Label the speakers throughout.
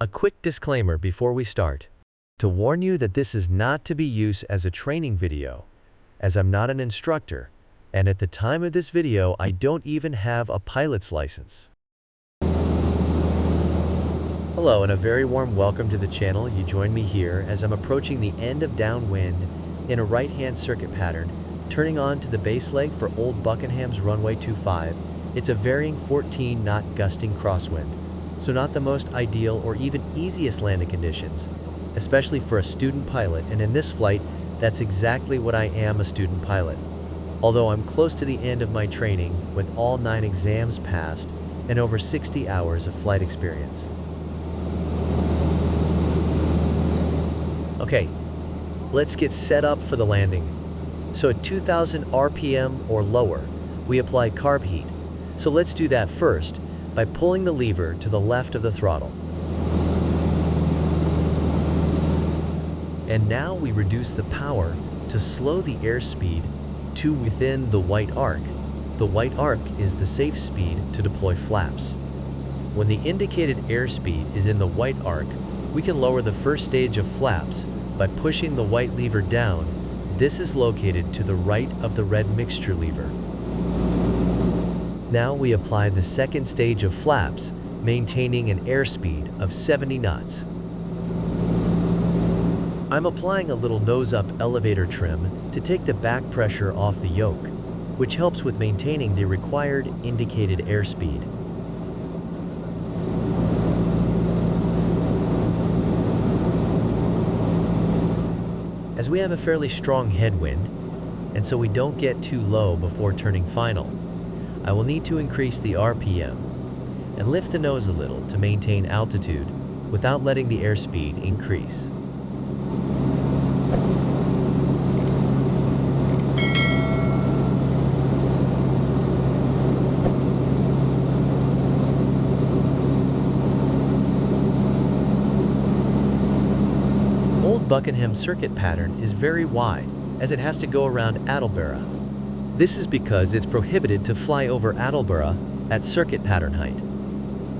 Speaker 1: A quick disclaimer before we start. To warn you that this is not to be used as a training video, as I'm not an instructor, and at the time of this video I don't even have a pilot's license. Hello and a very warm welcome to the channel. You join me here as I'm approaching the end of downwind in a right-hand circuit pattern, turning on to the base leg for Old Buckingham's Runway 25. It's a varying 14-knot gusting crosswind, so not the most ideal or even easiest landing conditions, especially for a student pilot, and in this flight, that's exactly what I am, a student pilot. Although I'm close to the end of my training with all 9 exams passed and over 60 hours of flight experience. Okay, let's get set up for the landing. So at 2000 RPM or lower, we apply carb heat. So let's do that first by pulling the lever to the left of the throttle. And now we reduce the power to slow the airspeed to within the white arc. The white arc is the safe speed to deploy flaps. When the indicated airspeed is in the white arc, we can lower the first stage of flaps by pushing the white lever down. This is located to the right of the red mixture lever. Now we apply the second stage of flaps, maintaining an airspeed of 70 knots. I'm applying a little nose-up elevator trim to take the back pressure off the yoke, which helps with maintaining the required indicated airspeed. As we have a fairly strong headwind, and so we don't get too low before turning final, I will need to increase the RPM and lift the nose a little to maintain altitude without letting the airspeed increase. Old Buckenham circuit pattern is very wide as it has to go around Aerobat. This is because it's prohibited to fly over Aerobat at circuit pattern height.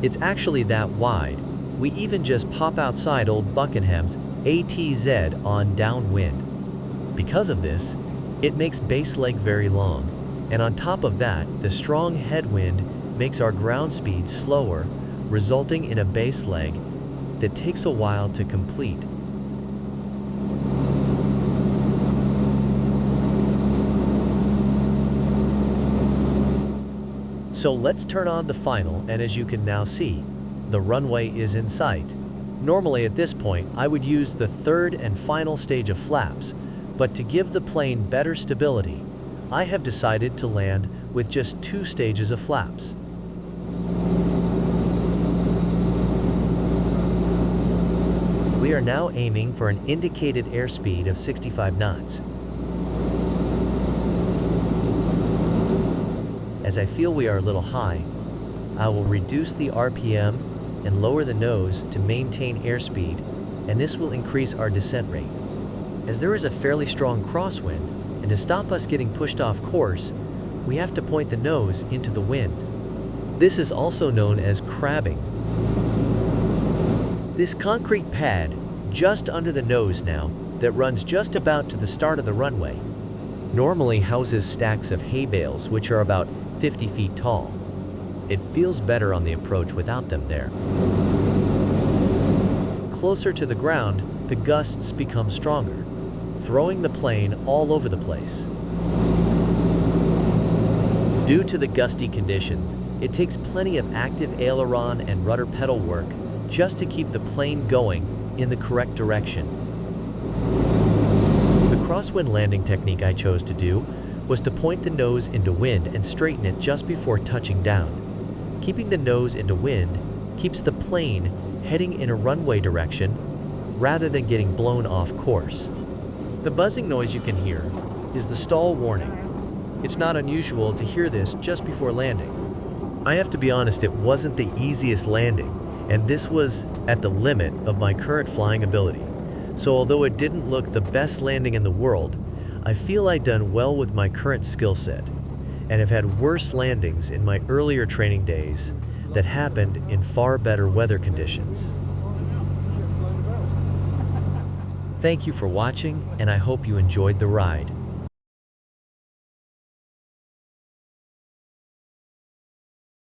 Speaker 1: It's actually that wide, we even just pop outside Old Buckingham's ATZ on downwind. Because of this, it makes base leg very long, and on top of that, the strong headwind makes our ground speed slower, resulting in a base leg that takes a while to complete. So let's turn on to final, and as you can now see, the runway is in sight. Normally at this point, I would use the third and final stage of flaps, but to give the plane better stability, I have decided to land with just 2 stages of flaps. We are now aiming for an indicated airspeed of 65 knots. As I feel we are a little high, I will reduce the RPM and lower the nose to maintain airspeed, and this will increase our descent rate. As there is a fairly strong crosswind, and to stop us getting pushed off course, we have to point the nose into the wind. This is also known as crabbing. This concrete pad just under the nose now, that runs just about to the start of the runway, normally houses stacks of hay bales which are about 50 feet tall. It feels better on the approach without them there. Closer to the ground, the gusts become stronger, throwing the plane all over the place. Due to the gusty conditions, it takes plenty of active aileron and rudder pedal work just to keep the plane going in the correct direction. The crosswind landing technique I chose to do was to point the nose into wind and straighten it just before touching down. Keeping the nose into wind keeps the plane heading in a runway direction rather than getting blown off course. The buzzing noise you can hear is the stall warning. It's not unusual to hear this just before landing. I have to be honest, it wasn't the easiest landing, and this was at the limit of my current flying ability. So although it didn't look the best landing in the world, I feel I've done well with my current skill set, and have had worse landings in my earlier training days that happened in far better weather conditions. Thank you for watching, and I hope you enjoyed the ride.